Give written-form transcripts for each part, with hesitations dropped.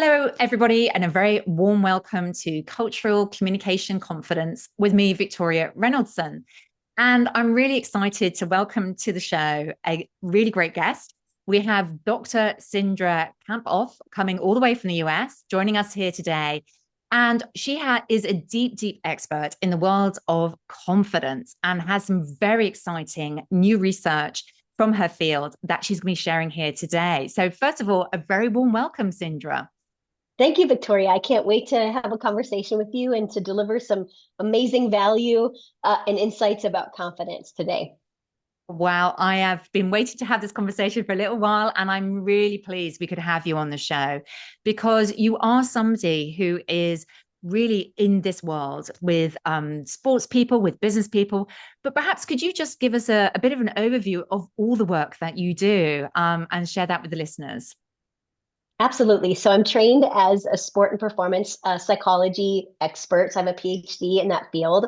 Hello, everybody, and a very warm welcome to Cultural Communication Confidence with me, Victoria Reynoldson. And I'm really excited to welcome to the show a really great guest. We have Dr. Cindra Kamphoff coming all the way from the US, joining us here today. And she is a deep, deep expert in the world of confidence and has some very exciting new research from her field that she's going to be sharing here today. So, first of all, a very warm welcome, Cindra. Thank you, Victoria. I can't wait to have a conversation with you and to deliver some amazing value and insights about confidence today. Wow, I have been waiting to have this conversation for a little while, and I'm really pleased we could have you on the show because you are somebody who is really in this world with sports people, with business people. But perhaps could you just give us a bit of an overview of all the work that you do and share that with the listeners? Absolutely. So I'm trained as a sport and performance psychology expert. So I have a PhD in that field.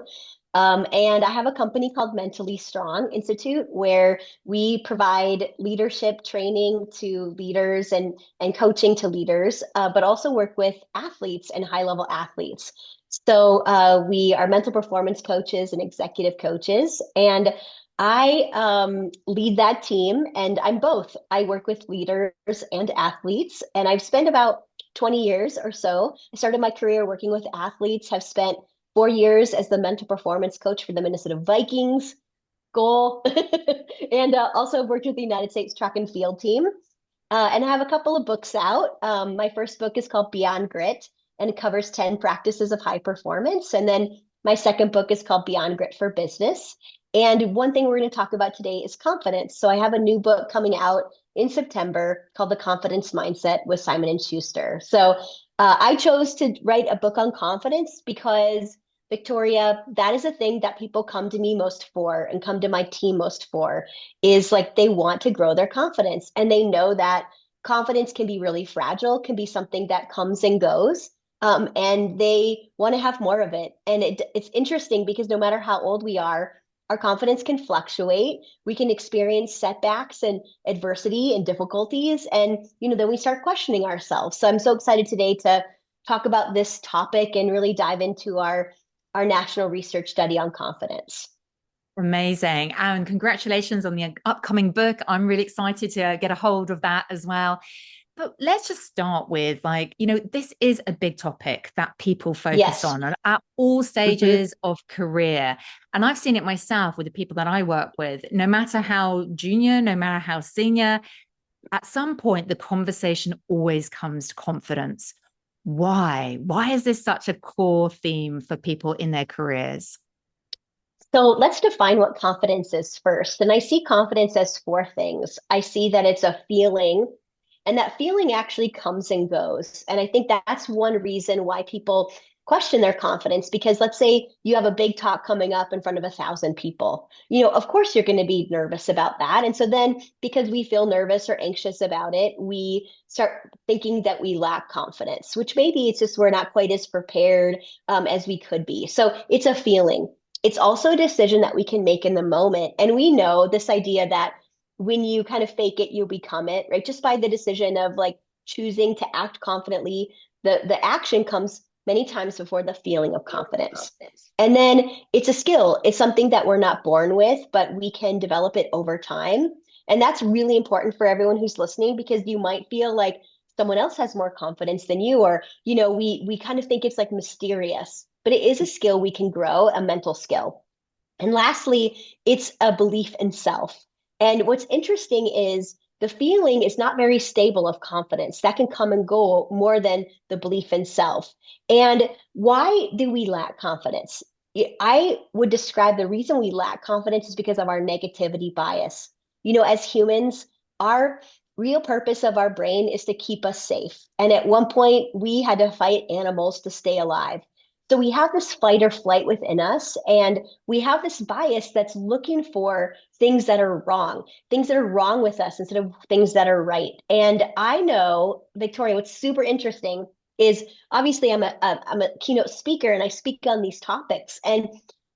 And I have a company called Mentally Strong Institute where we provide leadership training to leaders and coaching to leaders, but also work with athletes and high level athletes. So we are mental performance coaches and executive coaches. And I lead that team, and I'm both. I work with leaders and athletes, and I've spent about 20 years or so. I started my career working with athletes, have spent 4 years as the mental performance coach for the Minnesota Vikings, goal, and also worked with the United States track and field team. And I have a couple of books out. My first book is called Beyond Grit, and it covers 10 practices of high performance. And then my second book is called Beyond Grit for Business. And one thing we're going to talk about today is confidence. So I have a new book coming out in September called The Confidence Mindset with Simon and Schuster. So I chose to write a book on confidence because Victoria, that is a thing that people come to me most for and come to my team most for is like they want to grow their confidence and they know that confidence can be really fragile, can be something that comes and goes. And they want to have more of it. And it's interesting because no matter how old we are, our confidence can fluctuate. We can experience setbacks and adversity and difficulties. And, then we start questioning ourselves. So I'm so excited today to talk about this topic and really dive into our national research study on confidence. Amazing. And congratulations on the upcoming book. I'm really excited to get a hold of that as well. But let's just start with this is a big topic that people focus Yes. on at all Mhm. stages of career. And I've seen it myself with the people that I work with, no matter how junior, no matter how senior, at some point, the conversation always comes to confidence. Why? Why is this such a core theme for people in their careers? So let's define what confidence is first. And I see confidence as four things. I see that it's a feeling, and that feeling actually comes and goes. And I think that's one reason why people question their confidence, because let's say you have a big talk coming up in front of 1,000 people. Of course you're going to be nervous about that. And so then because we feel nervous or anxious about it, we start thinking that we lack confidence, which maybe it's just we're not quite as prepared as we could be. So it's a feeling. It's also a decision that we can make in the moment. And we know this idea that when you kind of fake it, you become it, right? Just by the decision of like choosing to act confidently, the action comes many times before the feeling of confidence. And then it's a skill. It's something that we're not born with, but we can develop it over time. And that's really important for everyone who's listening because you might feel like someone else has more confidence than you, or, we kind of think it's like mysterious, but it is a skill we can grow, a mental skill. And lastly, it's a belief in self. And what's interesting is the feeling is not very stable of confidence. That can come and go more than the belief in self. And why do we lack confidence? I would describe the reason we lack confidence is because of our negativity bias. As humans, our real purpose of our brain is to keep us safe. And at one point, we had to fight animals to stay alive. So we have this fight or flight within us, and we have this bias that's looking for things that are wrong with us instead of things that are right. And I know, Victoria, what's super interesting is obviously I'm a keynote speaker and I speak on these topics. And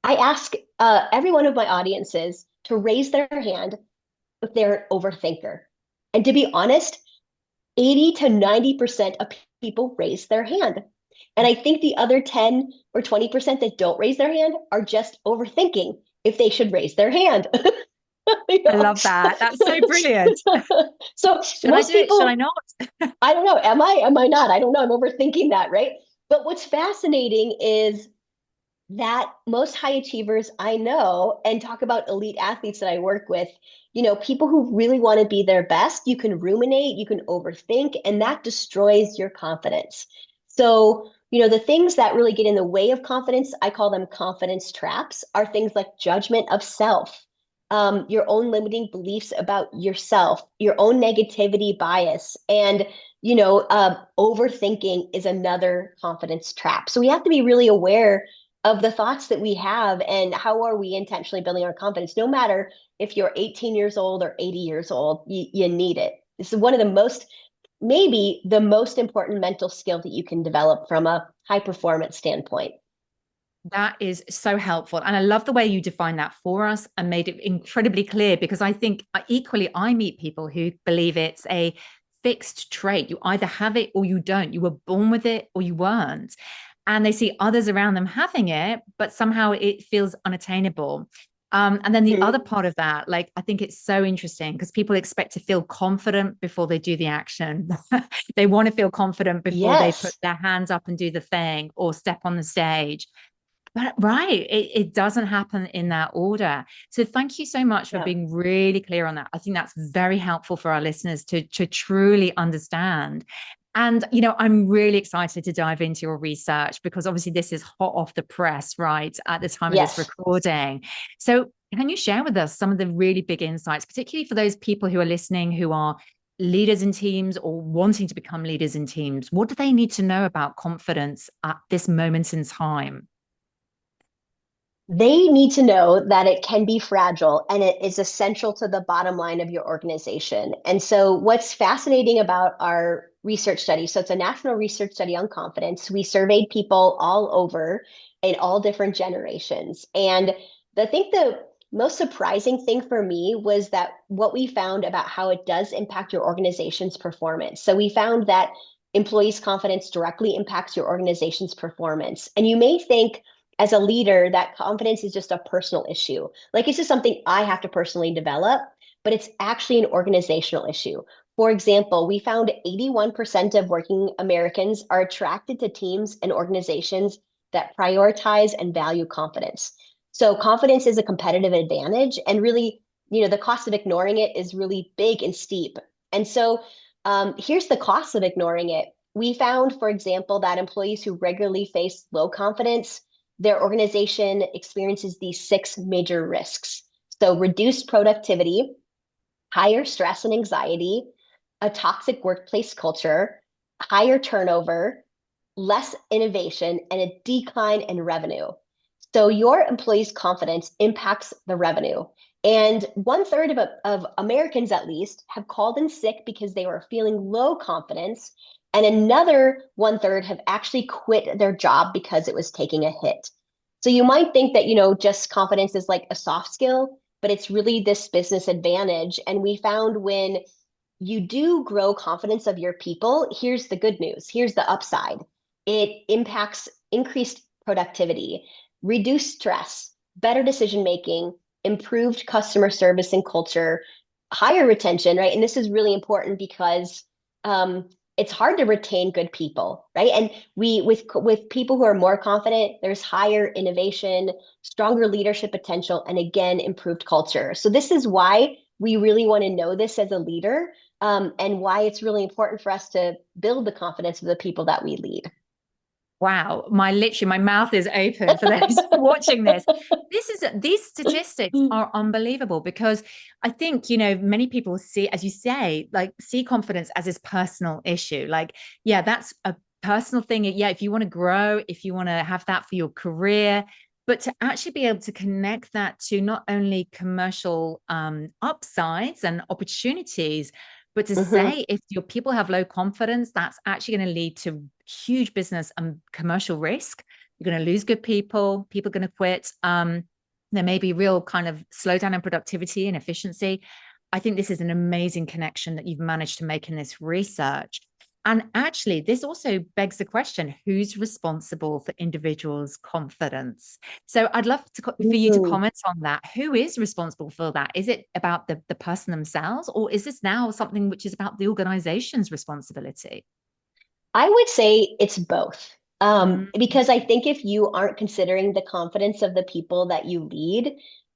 I ask every one of my audiences to raise their hand if they're an overthinker. And to be honest, 80 to 90% of people raise their hand. And I think the other 10 or 20% that don't raise their hand are just overthinking if they should raise their hand. You I know? love that. That's so brilliant. So Should I most do it? Should I people, not? I don't know, am I not? I don't know. I'm overthinking that, right? But what's fascinating is that most high achievers I know, and talk about elite athletes that I work with, people who really want to be their best, you can ruminate, you can overthink, and that destroys your confidence. So, the things that really get in the way of confidence, I call them confidence traps, are things like judgment of self, your own limiting beliefs about yourself, your own negativity bias, and overthinking is another confidence trap. So we have to be really aware of the thoughts that we have and how are we intentionally building our confidence. No matter if you're 18 years old or 80 years old, you need it. This is one of the most, maybe the most important mental skill that you can develop from a high performance standpoint. That is so helpful. And I love the way you defined that for us and made it incredibly clear, because I think equally I meet people who believe it's a fixed trait. You either have it or you don't. You were born with it or you weren't. And they see others around them having it, but somehow it feels unattainable. And then the other Mm-hmm. part of that, like, I think it's so interesting because people expect to feel confident before they do the action. They want to feel confident before they put Yes. their hands up and do the thing or step on the stage. But right, it doesn't happen in that order. So thank you so much for Yeah. being really clear on that. I think that's very helpful for our listeners to truly understand. And I'm really excited to dive into your research because obviously this is hot off the press, right, at the time of this Yes. recording. So can you share with us some of the really big insights, particularly for those people who are listening who are leaders in teams or wanting to become leaders in teams? What do they need to know about confidence at this moment in time? They need to know that it can be fragile and it is essential to the bottom line of your organization. And so, what's fascinating about our research study, so it's a national research study on confidence. We surveyed people all over in all different generations. And I think the most surprising thing for me was that what we found about how it does impact your organization's performance. So, we found that employees' confidence directly impacts your organization's performance. And you may think, as a leader, that confidence is just a personal issue. Like it's just something I have to personally develop, but it's actually an organizational issue. For example, we found 81% of working Americans are attracted to teams and organizations that prioritize and value confidence. So confidence is a competitive advantage, and really, the cost of ignoring it is really big and steep. And so here's the cost of ignoring it. We found, for example, that employees who regularly face low confidence, their organization experiences these six major risks. So, reduced productivity, higher stress and anxiety, a toxic workplace culture, higher turnover, less innovation, and a decline in revenue. So, your employees' confidence impacts the revenue. And one third of Americans, at least, have called in sick because they were feeling low confidence. And another one third have actually quit their job because it was taking a hit. So you might think that, just confidence is like a soft skill, but it's really this business advantage. And we found when you do grow confidence of your people, here's the good news. Here's the upside. It impacts increased productivity, reduced stress, better decision making, improved customer service and culture, higher retention, right? And this is really important because it's hard to retain good people, right? And we with people who are more confident, there's higher innovation, stronger leadership potential, and again, improved culture. So this is why we really want to know this as a leader, and why it's really important for us to build the confidence of the people that we lead. Wow, my mouth is open for those watching this. These statistics are unbelievable because I think, many people see, as you say, like see confidence as this personal issue. Like, yeah, that's a personal thing. Yeah, if you want to grow, if you want to have that for your career, but to actually be able to connect that to not only commercial upsides and opportunities, but to Mhm. say if your people have low confidence, that's actually going to lead to huge business and commercial risk. You're going to lose good people are going to quit. There may be real kind of slowdown in productivity and efficiency. I think this is an amazing connection that you've managed to make in this research. And actually, this also begs the question, who's responsible for individuals' confidence? So I'd love for you to Mm. comment on that. Who is responsible for that? Is it about the person themselves, or is this now something which is about the organization's responsibility? I would say it's both. Mm, Because I think if you aren't considering the confidence of the people that you lead,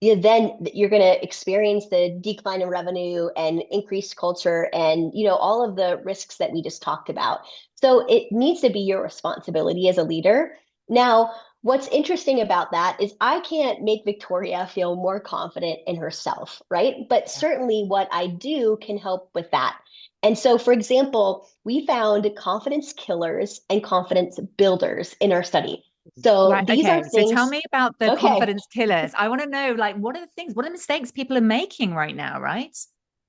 then you're going to experience the decline in revenue and increased culture and, all of the risks that we just talked about. So it needs to be your responsibility as a leader. Now, what's interesting about that is I can't make Victoria feel more confident in herself, right? But yeah. certainly what I do can help with that. And so, for example, we found confidence killers and confidence builders in our study. So Right. these are Okay. So tell things, me about the okay, confidence killers. I want to know, like, what are the things, what are the mistakes people are making right now, right?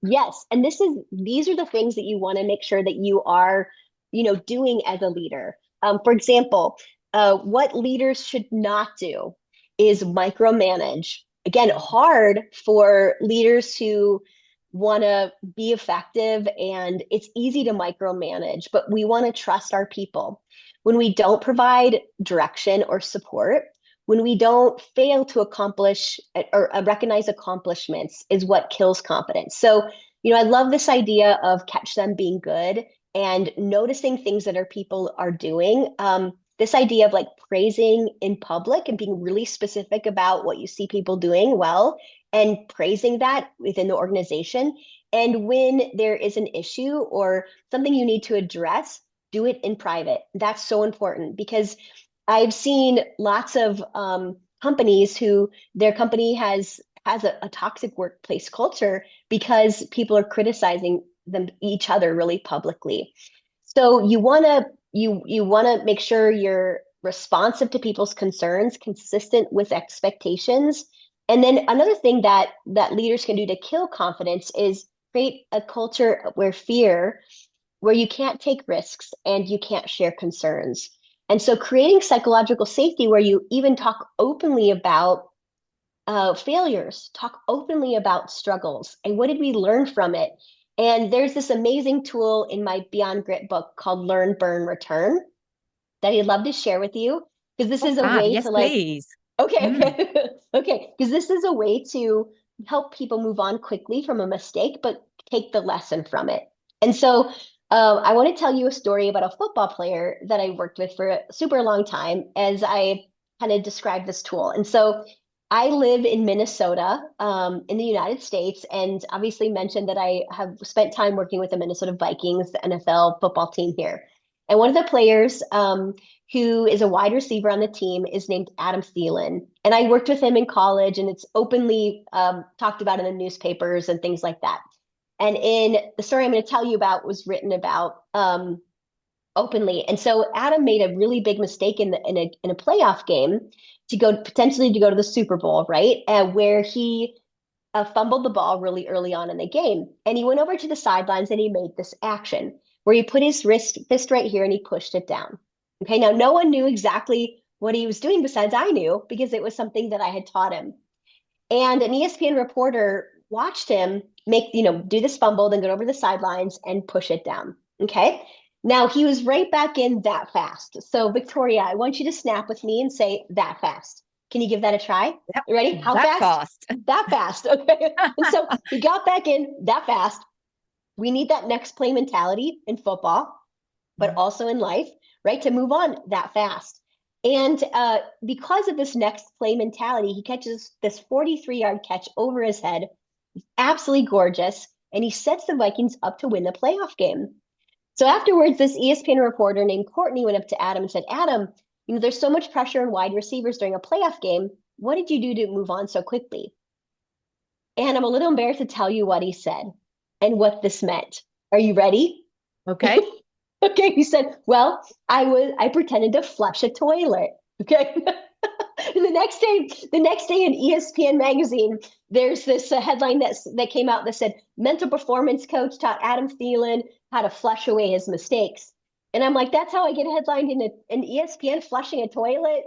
yes. And these are the things that you want to make sure that you are, doing as a leader. For example, what leaders should not do is micromanage. Again, hard for leaders who want to be effective, and it's easy to micromanage, but we want to trust our people. When we don't provide direction or support, when we don't fail to accomplish or recognize accomplishments is what kills confidence. So, I love this idea of catch them being good and noticing things that our people are doing. This idea of like praising in public and being really specific about what you see people doing well and praising that within the organization. And when there is an issue or something you need to address, do it in private. That's so important because I've seen lots of companies who their company has a toxic workplace culture because people are criticizing them each other really publicly. So you want to make sure you're responsive to people's concerns, consistent with expectations. And then another thing that leaders can do to kill confidence is create a culture where you can't take risks and you can't share concerns. And so creating psychological safety where you even talk openly about failures, talk openly about struggles, and what did we learn from it? And there's this amazing tool in my Beyond Grit book called Learn, Burn, Return that I'd love to share with you because this Oh, is a fab. way Yes, to like, please. okay, Mm. okay, okay, because this is a way to help people move on quickly from a mistake, but take the lesson from it. And so I want to tell you a story about a football player that I worked with for a super long time as I kind of described this tool. And so I live in Minnesota, in the United States, and obviously mentioned that I have spent time working with the Minnesota Vikings, the NFL football team here. And one of the players who is a wide receiver on the team is named Adam Thielen. And I worked with him in college, and it's openly talked about in the newspapers and things like that. And in the story I'm going to tell you about was written about openly. And so Adam made a really big mistake in a playoff game to go potentially to go to the Super Bowl, right? Where he fumbled the ball really early on in the game, and he went over to the sidelines and he made this action where he put his fist right here and he pushed it down. Okay, now no one knew exactly what he was doing besides I knew because it was something that I had taught him. And an ESPN reporter watched him do this fumble, then go over the sidelines and push it down. Okay. Now he was right back in that fast. So, Victoria, I want you to snap with me and say that fast. Can you give that a try? Yep. You ready? How That fast? fast. That fast. Okay. And so he got back in that fast. We need that next play mentality in football, but Mm. also in life, right? To move on that fast. And because of this next play mentality, he catches this 43-yard catch over his head, absolutely gorgeous, and he sets the Vikings up to win the playoff game. So afterwards, this ESPN reporter named Courtney went up to Adam and said, Adam, there's so much pressure on wide receivers during a playoff game. What did you do to move on so quickly? And I'm a little embarrassed to tell you what he said and what this meant. Are you ready? Okay. Okay, he said, "Well, I pretended to flush a toilet." Okay. And the next day in ESPN magazine, there's this headline that came out that said, "Mental performance coach taught Adam Thielen how to flush away his mistakes." And I'm like, that's how I get headlined in ESPN flushing a toilet.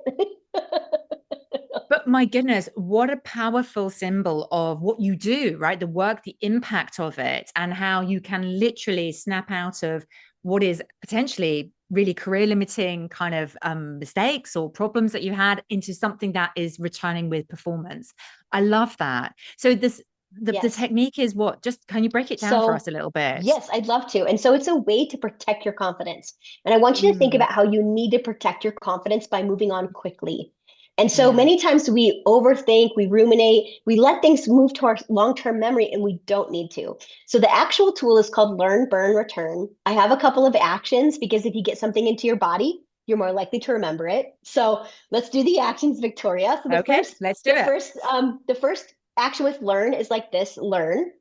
But my goodness, what a powerful symbol of what you do, right? The work, the impact of it, and how you can literally snap out of what is potentially really career limiting kind of mistakes or problems that you had into something that is returning with performance. I love that. So the Yes. technique is what? Just can you break it down for us So, a little bit? yes, I'd love to. And so it's a way to protect your confidence. And I want you to think Mm, about how you need to protect your confidence by moving on quickly. And so yeah. many times we overthink, we ruminate, we let things move to our long-term memory, and we don't need to. So the actual tool is called learn, burn, return. I have a couple of actions because if you get something into your body, you're more likely to remember it. So let's do the actions, Victoria. So Okay, let's do it. the first action with learn is like this: learn.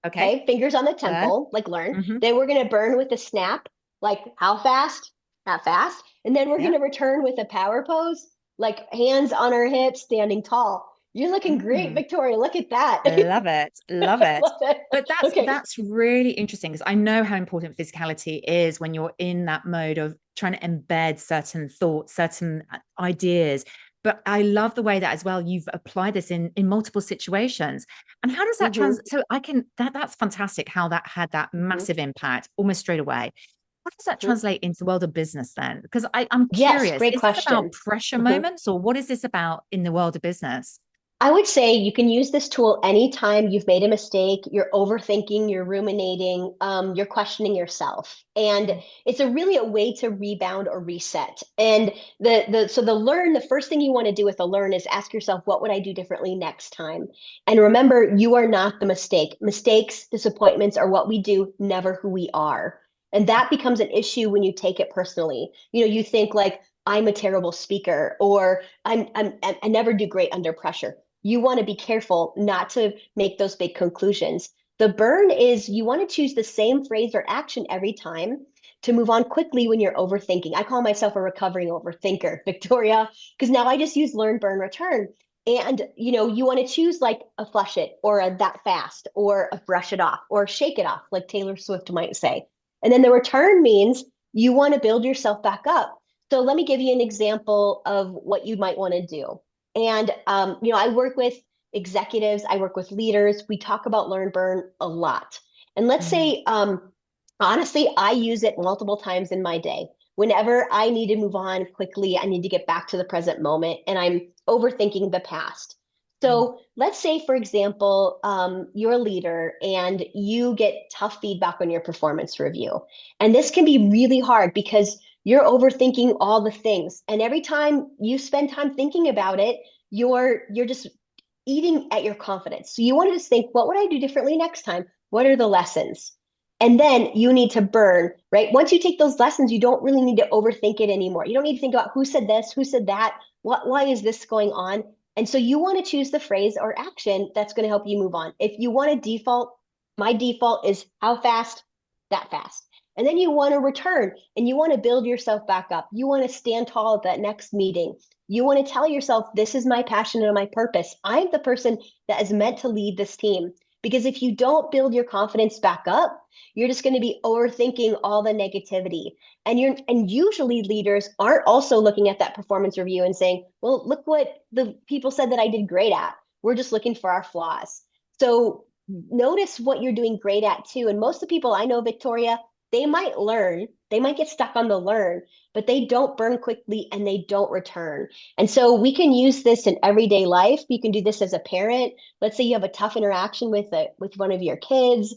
Okay. Okay, fingers on the Learn. temple, like learn. Mm-hmm. Then we're going to burn with a snap, like how fast? Not fast. And then we're going Yeah. to return with a power pose, like hands on our hips, standing tall. You're looking great, Mm. Victoria. Look at that. Love it. Love it. Love it. But Okay. that's really interesting because I know how important physicality is when you're in that mode of trying to embed certain thoughts, certain ideas. But I love the way that as well you've applied this in multiple situations. And how does that Mm-hmm. so I can that's fantastic how that had that Mm-hmm. massive impact almost straight away. How does that Mm-hmm. translate into the world of business then? Because I'm Yes, curious, great is this about question. pressure Mm-hmm. moments or what is this about in the world of business? I would say you can use this tool anytime you've made a mistake, you're overthinking, you're ruminating, you're questioning yourself. And it's really a way to rebound or reset. And the learn, the first thing you want to do with the learn is ask yourself, what would I do differently next time? And remember, you are not the mistake. Mistakes, disappointments are what we do, never who we are. And that becomes an issue when you take it personally. You think like, I'm a terrible speaker, or I never do great under pressure. You want to be careful not to make those big conclusions. The burn is you want to choose the same phrase or action every time to move on quickly when you're overthinking. I call myself a recovering overthinker, Victoria, because now I just use learn, burn, return. And you want to choose like a flush it or a that fast or a brush it off or shake it off, like Taylor Swift might say. And then the return means you want to build yourself back up. So let me give you an example of what you might want to do. And I work with executives, I work with leaders. We talk about learn burn a lot. And let's Mm, say, honestly, I use it multiple times in my day. Whenever I need to move on quickly, I need to get back to the present moment, and I'm overthinking the past. mm. So let's say, for example, you're a leader and you get tough feedback on your performance review. And this can be really hard because you're overthinking all the things. And every time you spend time thinking about it, you're just eating at your confidence. So you want to just think, what would I do differently next time? What are the lessons? And then you need to burn, right? Once you take those lessons, you don't really need to overthink it anymore. You don't need to think about who said this, who said that, why is this going on? And so you want to choose the phrase or action that's going to help you move on. If you want to default, my default is how fast, that fast. And then you want to return and you want to build yourself back up. You want to stand tall at that next meeting. You want to tell yourself, this is my passion and my purpose. I'm the person that is meant to lead this team. Because if you don't build your confidence back up, you're just going to be overthinking all the negativity. And usually leaders aren't also looking at that performance review and saying, well, look what the people said that I did great at. We're just looking for our flaws. So notice what you're doing great at too. And most of the people I know, Victoria, they might get stuck on the learn, but they don't burn quickly and they don't return. And so we can use this in everyday life. You can do this as a parent. Let's say you have a tough interaction with one of your kids.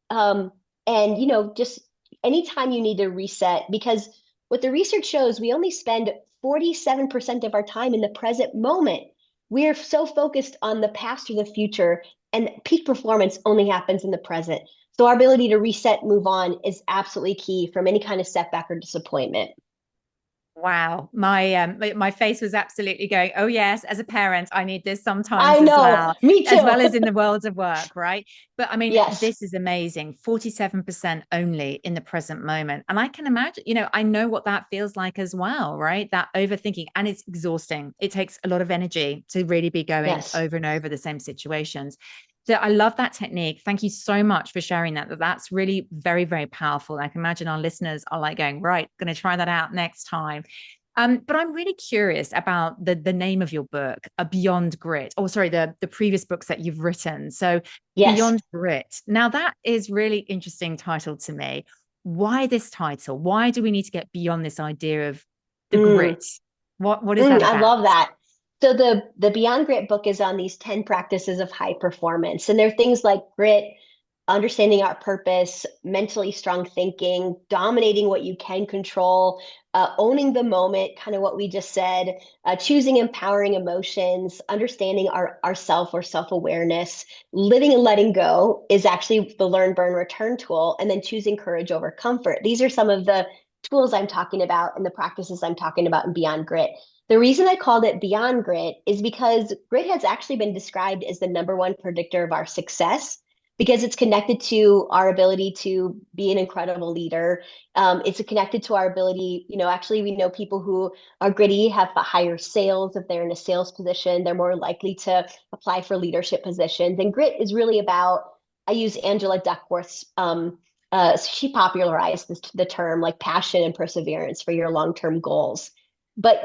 Um, and just anytime you need to reset, because what the research shows, we only spend 47% of our time in the present moment. We're so focused on the past or the future, and peak performance only happens in the present. So our ability to reset, move on is absolutely key from any kind of setback or disappointment. Wow, my face was absolutely going, oh yes, as a parent, I need this I sometimes know, me as too. well as in the world of work, right? But I mean, Yes, this is amazing. 47% only in the present moment. And I can imagine, I know what that feels like as well, right? That overthinking, and it's exhausting. It takes a lot of energy to really be going yes. over and over the same situations. So I love that technique. Thank you so much for sharing that. That's really very, very powerful. I can imagine our listeners are like going, right, going to try that out next time. But I'm really curious about the name of your book, Beyond Grit. Oh, sorry, the previous books that you've written. So Yes. Beyond Grit. Now that is really interesting title to me. Why this title? Why do we need to get beyond this idea of the Mm, grit? What is that I about? love that. So the Beyond Grit book is on these 10 practices of high performance. And there are things like grit, understanding our purpose, mentally strong thinking, dominating what you can control, owning the moment, kind of what we just said, choosing empowering emotions, understanding our self or self-awareness, living and letting go is actually the learn, burn, return tool, and then choosing courage over comfort. These are some of the tools I'm talking about and the practices I'm talking about in Beyond Grit. The reason I called it Beyond Grit is because grit has actually been described as the number one predictor of our success because it's connected to our ability to be an incredible leader. It's connected to our ability, actually, we know people who are gritty have higher sales. If they're in a sales position, they're more likely to apply for leadership positions. And grit is really about, I use Angela Duckworth's, she popularized the term like passion and perseverance for your long-term goals. But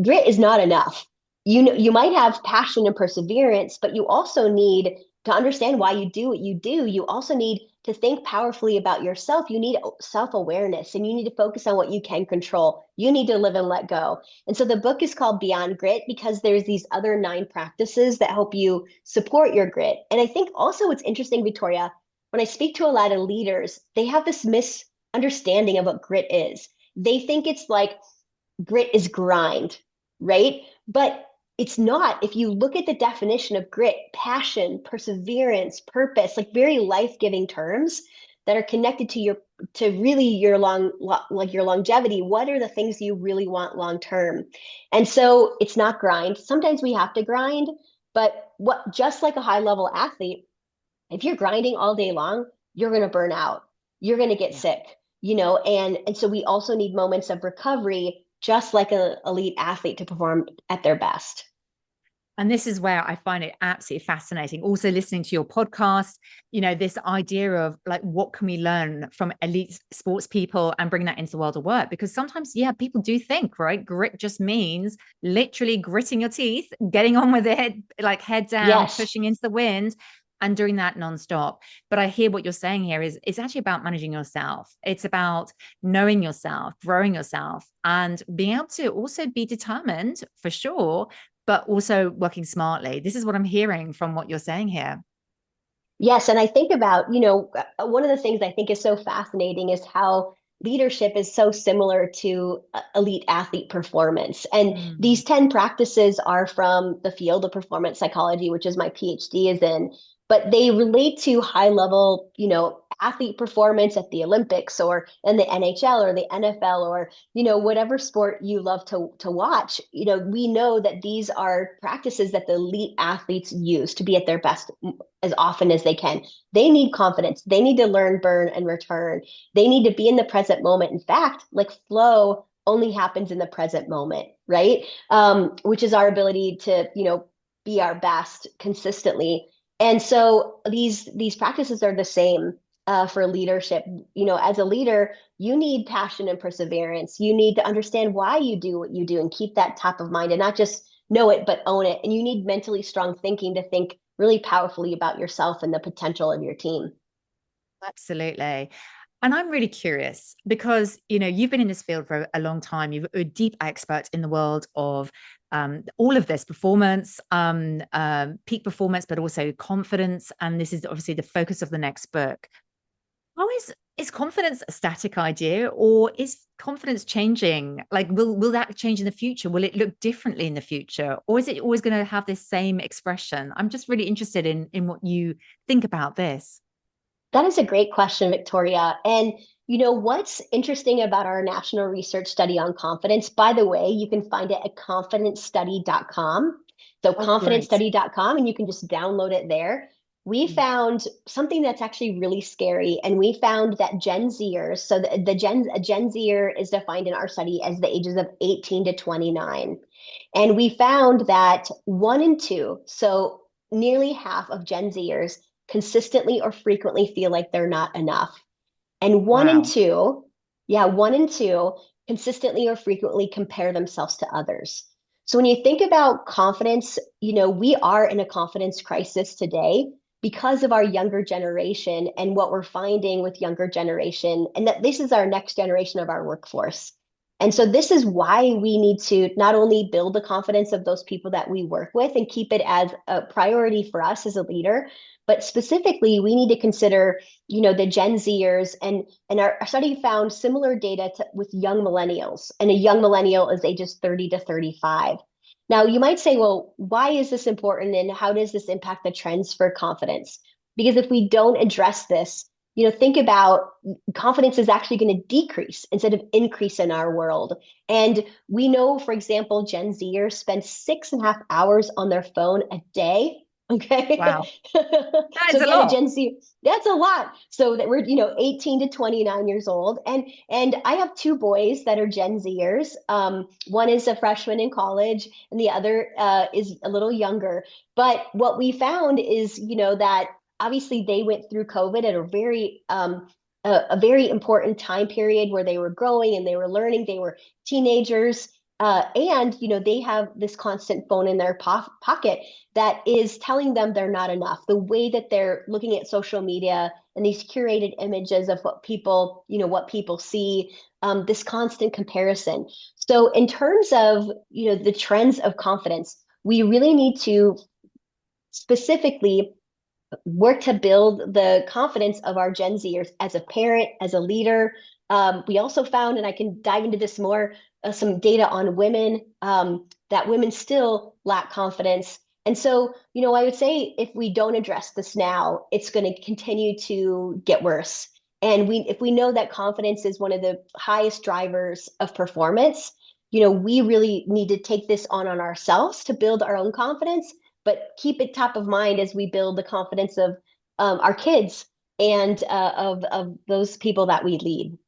grit is not enough. You might have passion and perseverance, but you also need to understand why you do what you do. You also need to think powerfully about yourself. You need self-awareness and you need to focus on what you can control. You need to live and let go. And so the book is called Beyond Grit because there's these other 9 practices that help you support your grit. And I think also what's interesting, Victoria, when I speak to a lot of leaders, they have this misunderstanding of what grit is. They think it's like grit is grind, right? But it's not. If you look at the definition of grit, passion, perseverance, purpose, like very life-giving terms that are connected to really like your longevity. What are the things you really want long term? And so it's not grind. Sometimes we have to grind, but what just like a high level athlete, if you're grinding all day long, you're going to burn out. You're going to get Yeah. sick, and so we also need moments of recovery, just like an elite athlete to perform at their best. And this is where I find it absolutely fascinating. Also, listening to your podcast, this idea of like, what can we learn from elite sports people and bring that into the world of work? Because sometimes, yeah, people do think, right? Grit just means literally gritting your teeth, getting on with it, like head down, Yes. pushing into the wind and doing that nonstop. But I hear what you're saying here is it's actually about managing yourself. It's about knowing yourself, growing yourself, and being able to also be determined for sure, but also working smartly. This is what I'm hearing from what you're saying here. Yes, and I think about, one of the things I think is so fascinating is how leadership is so similar to elite athlete performance. And Mm. these 10 practices are from the field of performance psychology, which is my PhD is in, but they relate to high level, athlete performance at the Olympics or in the NHL or the NFL or, whatever sport you love to watch. We know that these are practices that the elite athletes use to be at their best as often as they can. They need confidence. They need to learn, burn, and return. They need to be in the present moment. In fact, like flow only happens in the present moment, right? Which is our ability to, be our best consistently. And so these practices are the same for leadership. As a leader, you need passion and perseverance. You need to understand why you do what you do and keep that top of mind and not just know it, but own it. And you need mentally strong thinking to think really powerfully about yourself and the potential of your team. Absolutely. And I'm really curious because, you've been in this field for a long time. You're a deep expert in the world of all of this performance, peak performance, but also confidence. And this is obviously the focus of the next book. How is confidence a static idea, or is confidence changing? Like, will that change in the future? Will it look differently in the future, or is it always going to have this same expression? I'm just really interested in what you think about this. That is a great question, Victoria. And what's interesting about our national research study on confidence, by the way, you can find it at confidencestudy.com. So Oh, great! confidencestudy.com, and you can just download it there. We Mm. found something that's actually really scary, and we found that Gen Zers, so a Gen Zer is defined in our study as the ages of 18 to 29. And we found that 1 in 2, so nearly half of Gen Zers consistently or frequently feel like they're not enough. And one in Wow. two, yeah, 1 in 2 consistently or frequently compare themselves to others. So when you think about confidence, we are in a confidence crisis today because of our younger generation and what we're finding with younger generation, and that this is our next generation of our workforce. And so this is why we need to not only build the confidence of those people that we work with and keep it as a priority for us as a leader, but specifically we need to consider, the Gen Zers, and our study found similar data with young millennials, and a young millennial is ages 30 to 35. Now, you might say, well, why is this important and how does this impact the trends for confidence? Because if we don't address this, think about confidence is actually going to decrease instead of increase in our world. And we know, for example, Gen Zers spend 6.5 hours on their phone a day. Okay. Wow. That So is a again, a lot. Gen Z, that's a lot. So that we're, 18 to 29 years old. And I have two boys that are Gen Zers. One is a freshman in college and the other is a little younger. But what we found is, that obviously they went through COVID at a very important time period where they were growing and they were learning. They were teenagers, and they have this constant phone in their pocket that is telling them they're not enough. The way that they're looking at social media and these curated images of what people see, this constant comparison. So in terms of the trends of confidence, we really need to specifically work to build the confidence of our Gen Zers as a parent, as a leader. We also found, and I can dive into this more, some data on women, that women still lack confidence. And so, I would say if we don't address this now, it's going to continue to get worse. And if we know that confidence is one of the highest drivers of performance, we really need to take this on ourselves to build our own confidence, but keep it top of mind as we build the confidence of our kids and of those people that we lead.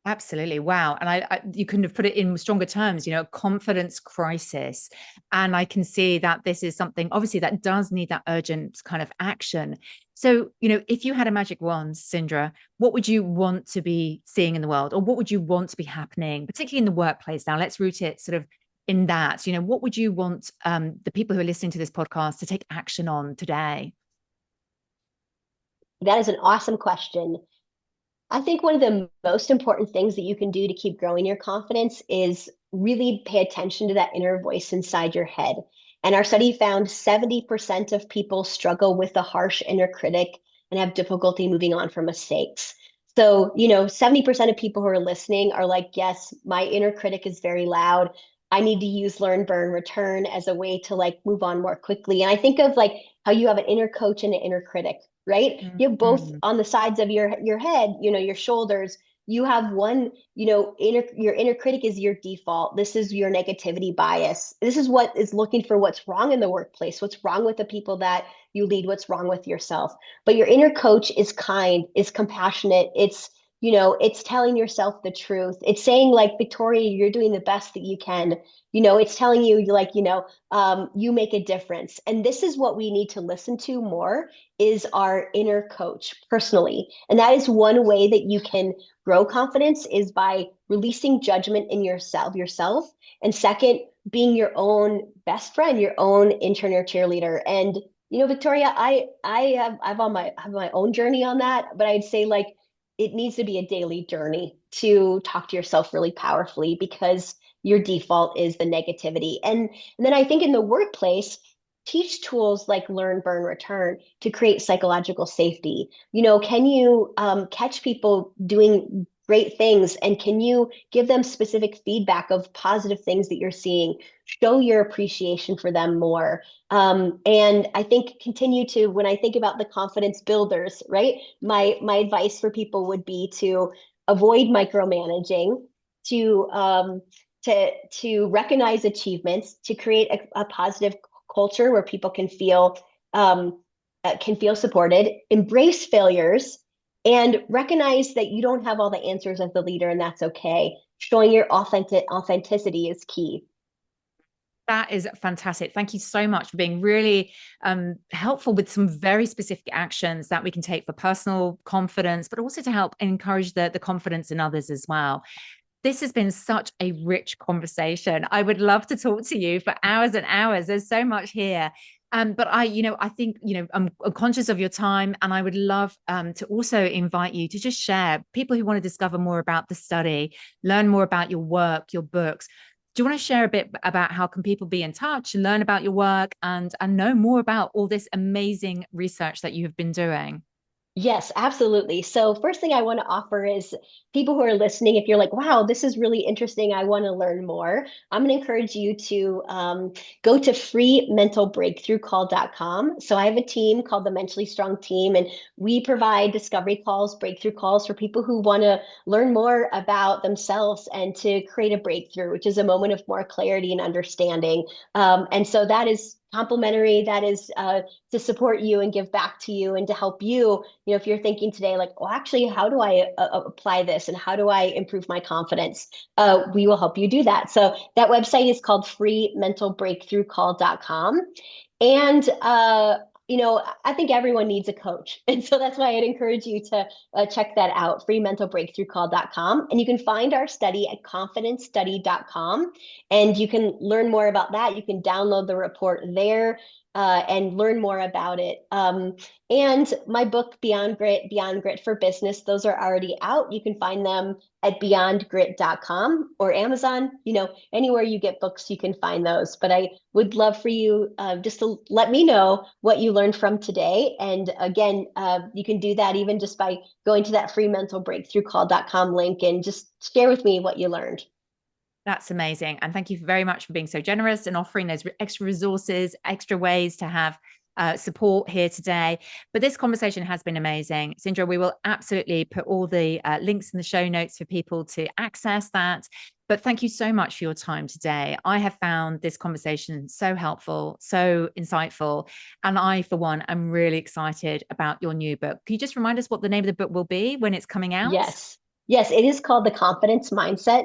Absolutely. Wow. And you couldn't have put it in stronger terms, confidence crisis. And I can see that this is something obviously that does need that urgent kind of action. So, if you had a magic wand, Cindra, what would you want to be seeing in the world, or what would you want to be happening, particularly in the workplace? Now, let's root it sort of in that. What would you want the people who are listening to this podcast to take action on today? That is an awesome question. I think one of the most important things that you can do to keep growing your confidence is really pay attention to that inner voice inside your head. And our study found 70% of people struggle with a harsh inner critic and have difficulty moving on from mistakes. So, 70% of people who are listening are like, yes, my inner critic is very loud. I need to use learn, burn, return as a way to like move on more quickly. And I think of like how you have an inner coach and an inner critic, right? You have both Mm-hmm. on the sides of your head, your shoulders. You have one, your inner critic is your default. This is your negativity bias. This is what is looking for what's wrong in the workplace, what's wrong with the people that you lead, what's wrong with yourself. But your inner coach is kind, is compassionate. It's telling yourself the truth. It's saying like, Victoria, you're doing the best that you can. It's telling you like, you make a difference. And this is what we need to listen to more, is our inner coach personally. And that is one way that you can grow confidence, is by releasing judgment in yourself. And second, being your own best friend, your own internal cheerleader. And Victoria, I have my own journey on that, but I'd say like it needs to be a daily journey to talk to yourself really powerfully, because your default is the negativity. And then I think in the workplace, teach tools like learn, burn, return to create psychological safety. Can you catch people doing great things, and can you give them specific feedback of positive things that you're seeing? Show your appreciation for them more. And I think continue to, when I think about the confidence builders, right? My advice for people would be to avoid micromanaging, to to recognize achievements, to create a positive culture where people can feel supported, embrace failures, and recognize that you don't have all the answers as the leader, and that's okay. Showing your authenticity is key. That is fantastic. Thank you so much for being really helpful with some very specific actions that we can take for personal confidence, but also to help encourage the confidence in others as well. This has been such a rich conversation. I would love to talk to you for hours and hours. There's so much here. But I think, I'm conscious of your time, and I would love to also invite you to just share people who want to discover more about the study, learn more about your work, your books. Do you want to share a bit about how can people be in touch, learn about your work, and know more about all this amazing research that you have been doing? Yes, absolutely. So, first thing I want to offer is people who are listening, if you're like, wow, this is really interesting, I want to learn more, I'm going to encourage you to go to freementalbreakthroughcall.com. So, I have a team called the Mentally Strong Team, and we provide discovery calls, breakthrough calls for people who want to learn more about themselves and to create a breakthrough, which is a moment of more clarity and understanding. And so, that is complimentary. That is to support you and give back to you and to help you, if you're thinking today, like, well, actually, how do I apply this and how do I improve my confidence? We will help you do that. So that website is called freementalbreakthroughcall.com. And, I think everyone needs a coach. And so that's why I'd encourage you to check that out, freementalbreakthroughcall.com. And you can find our study at confidencestudy.com. And you can learn more about that. You can download the report there and learn more about it. And my book, Beyond Grit for Business, those are already out. You can find them at beyondgrit.com or Amazon. Anywhere you get books, you can find those. But I would love for you just to let me know what you learned from today. And again, you can do that even just by going to that freementalbreakthroughcall.com link and just share with me what you learned. That's amazing. And thank you very much for being so generous and offering those extra resources, extra ways to have support here today. But this conversation has been amazing. Cindra, we will absolutely put all the links in the show notes for people to access that. But thank you so much for your time today. I have found this conversation so helpful, so insightful. And I, for one, am really excited about your new book. Can you just remind us what the name of the book will be when it's coming out? Yes. Yes, it is called The Confidence Mindset.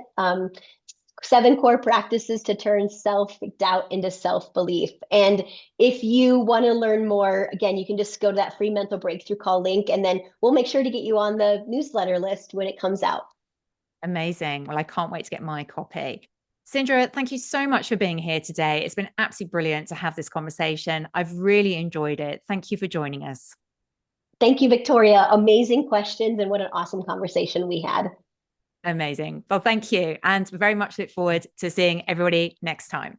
7 core practices to turn self-doubt into self-belief. And if you want to learn more, again, you can just go to that free mental breakthrough call link, and then we'll make sure to get you on the newsletter list when it comes out. Amazing. Well, I can't wait to get my copy. Cindra, thank you so much for being here today. It's been absolutely brilliant to have this conversation. I've really enjoyed it. Thank you for joining us. Thank you, Victoria. Amazing questions, and what an awesome conversation we had. Amazing. Well, thank you. And very much look forward to seeing everybody next time.